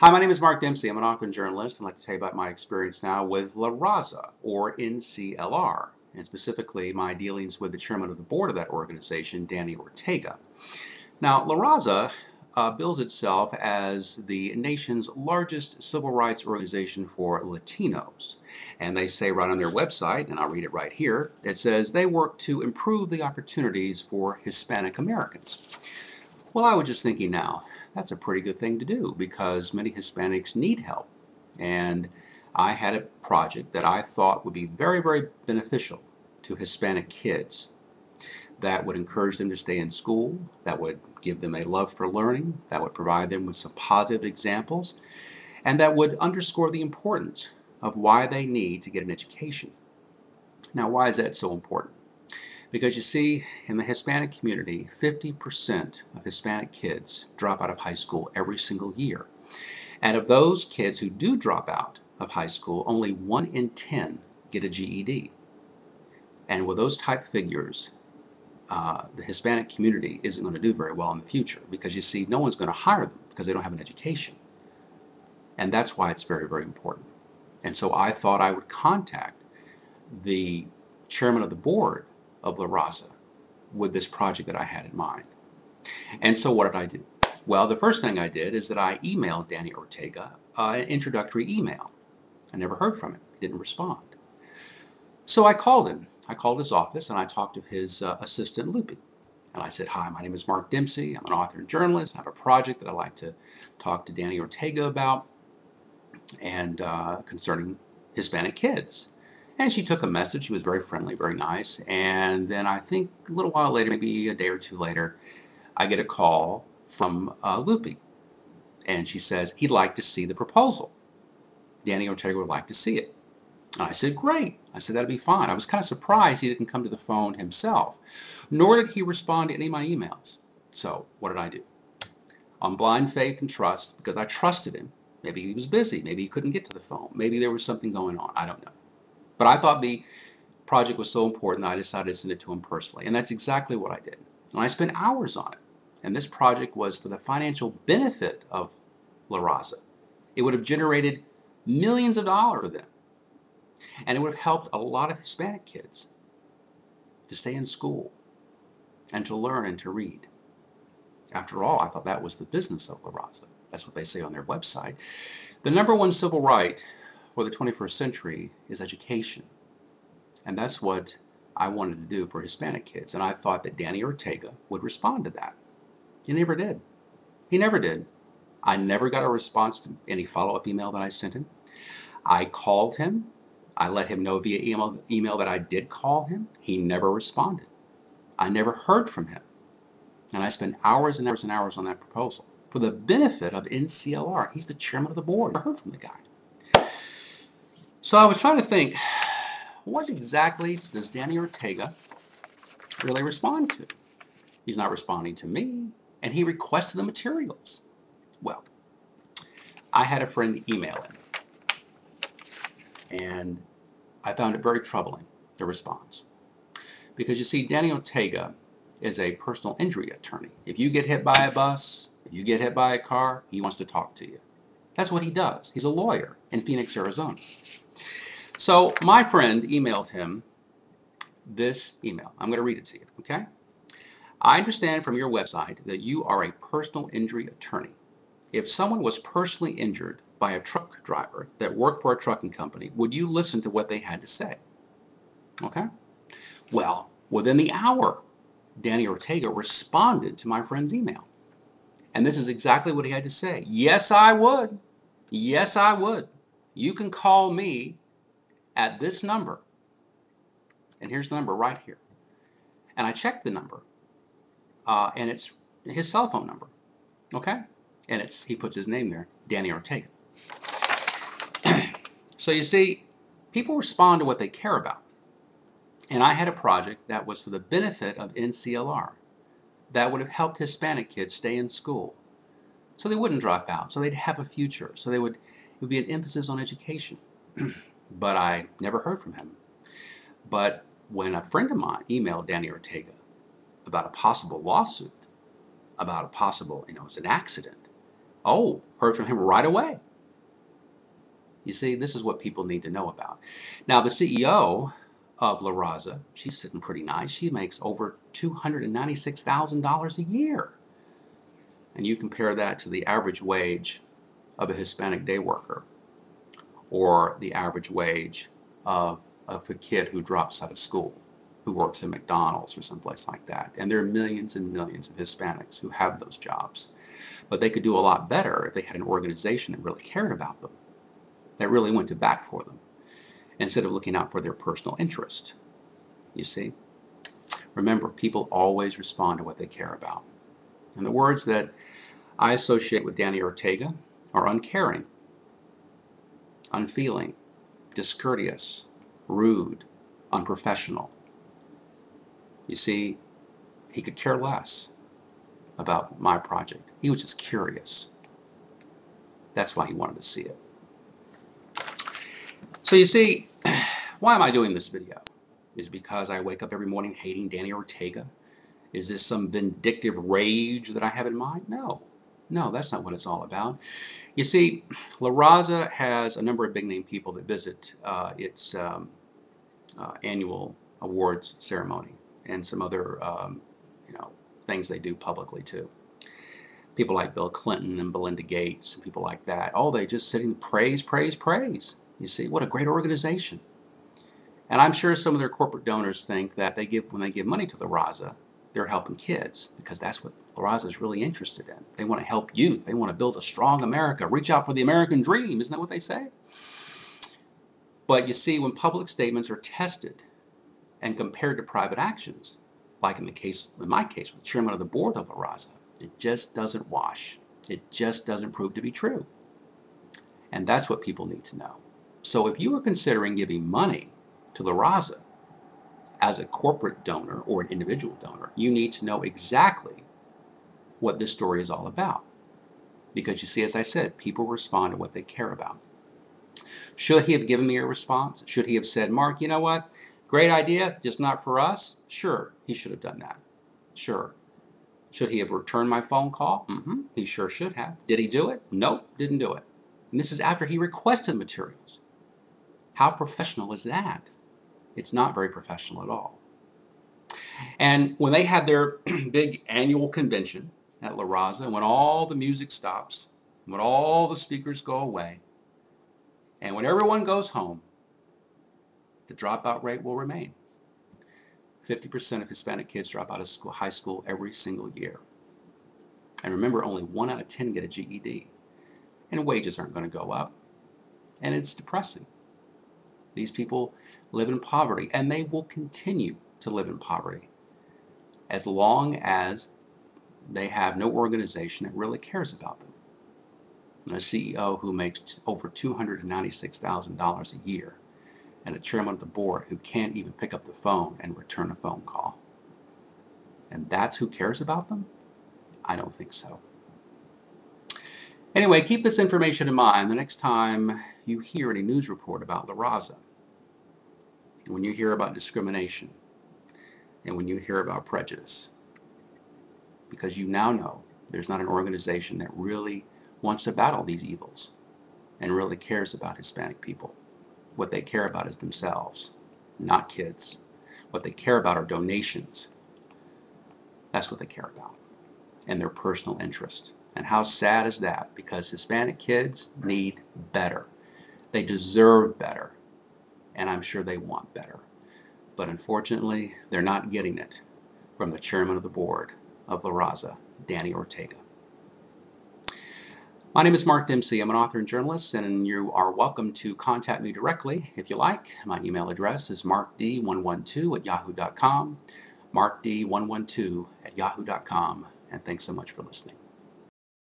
Hi, my name is Mark Dempsey. I'm an author and journalist. I'd like to tell you about my experience now with Raza, or NCLR, and specifically my dealings with the chairman of the board of that organization, Danny Ortega. Now, Raza bills itself as the nation's largest civil rights organization for Latinos. And they say right on their website, and I'll read it right here, it says they work to improve the opportunities for Hispanic Americans. Well, I was just thinking now, that's a pretty good thing to do because many Hispanics need help. And I had a project that I thought would be very, very beneficial to Hispanic kids, that would encourage them to stay in school, that would give them a love for learning, that would provide them with some positive examples, and that would underscore the importance of why they need to get an education. Now, why is that so important? Because you see, in the Hispanic community, 50% of Hispanic kids drop out of high school every single year. And of those kids who do drop out of high school, only 1 in 10 get a GED. And with those type figures, the Hispanic community isn't going to do very well in the future because you see, no one's going to hire them because they don't have an education. And that's why it's very, very important. And so I thought I would contact the chairman of the board of Raza with this project that I had in mind. And so what did I do? Well, the first thing I did is that I emailed Danny Ortega an introductory email. I never heard from him. He didn't respond. So I called him. I called his office and I talked to his assistant, Lupe. And I said, hi, my name is Mark Dempsey. I'm an author and journalist. I have a project that I'd like to talk to Danny Ortega about and concerning Hispanic kids. And she took a message. She was very friendly, very nice. And then I think a little while later, maybe a day or two later, I get a call from Lupe. And she says, he'd like to see the proposal. Danny Ortega would like to see it. And I said, great. I said, that'd be fine. I was kind of surprised he didn't come to the phone himself, nor did he respond to any of my emails. So what did I do? On blind faith and trust, because I trusted him. Maybe he was busy. Maybe he couldn't get to the phone. Maybe there was something going on. I don't know. But I thought the project was so important that I decided to send it to him personally. And that's exactly what I did. And I spent hours on it. And this project was for the financial benefit of Raza. It would have generated millions of dollars for them. And it would have helped a lot of Hispanic kids to stay in school and to learn and to read. After all, I thought that was the business of Raza. That's what they say on their website. The #1 civil right for the 21st century is education. And that's what I wanted to do for Hispanic kids. And I thought that Danny Ortega would respond to that. He never did. He never did. I never got a response to any follow-up email that I sent him. I called him. I let him know via email that I did call him. He never responded. I never heard from him. And I spent hours and hours and hours on that proposal for the benefit of NCLR. He's the chairman of the board. I heard from the guy. So I was trying to think, what exactly does Danny Ortega really respond to? He's not responding to me, and he requested the materials. Well, I had a friend email him, and I found it very troubling, the response. Because you see, Danny Ortega is a personal injury attorney. If you get hit by a bus, if you get hit by a car, he wants to talk to you. That's what he does. He's a lawyer in Phoenix, Arizona. So my friend emailed him this email. I'm going to read it to you, okay? I understand from your website that you are a personal injury attorney. If someone was personally injured by a truck driver that worked for a trucking company, would you listen to what they had to say? Okay? Well, within the hour, Danny Ortega responded to my friend's email. And this is exactly what he had to say. Yes, I would. Yes, I would. You can call me at this number. And here's the number right here. And I checked the number. And it's his cell phone number. Okay? And he puts his name there, Danny Ortega. So you see, people respond to what they care about. And I had a project that was for the benefit of NCLR that would have helped Hispanic kids stay in school so they wouldn't drop out, so they'd have a future, so it would be an emphasis on education. But I never heard from him. But when a friend of mine emailed Danny Ortega about a possible lawsuit, about a possible, it's an accident, Oh, heard from him right away. You see, this is what people need to know about. Now, the CEO of La Raza, she's sitting pretty nice. She makes over $296,000 a year. And you compare that to the average wage of a Hispanic day worker or the average wage of a kid who drops out of school, who works at McDonald's or someplace like that. And there are millions and millions of Hispanics who have those jobs. But they could do a lot better if they had an organization that really cared about them, that really went to bat for them, instead of looking out for their personal interest. You see? Remember, people always respond to what they care about. And the words that I associate with Danny Ortega are uncaring, unfeeling, discourteous, rude, unprofessional. You see, he could care less about my project. He was just curious. That's why he wanted to see it. So you see, why am I doing this video? Is it because I wake up every morning hating Danny Ortega? Is this some vindictive rage that I have in mind? No. No, that's not what it's all about. You see, La Raza has a number of big-name people that visit its annual awards ceremony and some other things they do publicly too. People like Bill Clinton and Belinda Gates and people like that. Oh, they just sitting and praise, praise, praise. You see, what a great organization. And I'm sure some of their corporate donors think that when they give money to La Raza, they're helping kids, because that's what La Raza is really interested in. They want to help youth. They want to build a strong America. Reach out for the American dream. Isn't that what they say? But you see, when public statements are tested and compared to private actions, like in my case, with the chairman of the board of La Raza, it just doesn't wash. It just doesn't prove to be true. And that's what people need to know. So if you are considering giving money to La Raza as a corporate donor or an individual donor, you need to know exactly what this story is all about. Because you see, as I said, people respond to what they care about. Should he have given me a response? Should he have said, Mark, you know what? Great idea, just not for us? Sure, he should have done that. Sure. Should he have returned my phone call? He sure should have. Did he do it? Nope, didn't do it. And this is after he requested materials. How professional is that? It's not very professional at all. And when they had their big annual convention at La Raza, when all the music stops, when all the speakers go away, and when everyone goes home, the dropout rate will remain. 50% of Hispanic kids drop out of high school every single year. And remember, only 1 out of 10 get a GED. And wages aren't going to go up. And it's depressing. These people live in poverty, and they will continue to live in poverty as long as they have no organization that really cares about them. And a CEO who makes over $296,000 a year, and a chairman of the board who can't even pick up the phone and return a phone call. And that's who cares about them? I don't think so. Anyway, keep this information in mind the next time you hear any news report about La Raza, when you hear about discrimination, and when you hear about prejudice. Because you now know there's not an organization that really wants to battle these evils and really cares about Hispanic people. What they care about is themselves, not kids. What they care about are donations. That's what they care about, and their personal interest. And how sad is that? Because Hispanic kids need better. They deserve better, and I'm sure they want better. But unfortunately, they're not getting it from the chairman of the board of La Raza, Danny Ortega. My name is Mark Dempsey. I'm an author and journalist, and you are welcome to contact me directly if you like. My email address is markd112@yahoo.com, markd112@yahoo.com, and thanks so much for listening.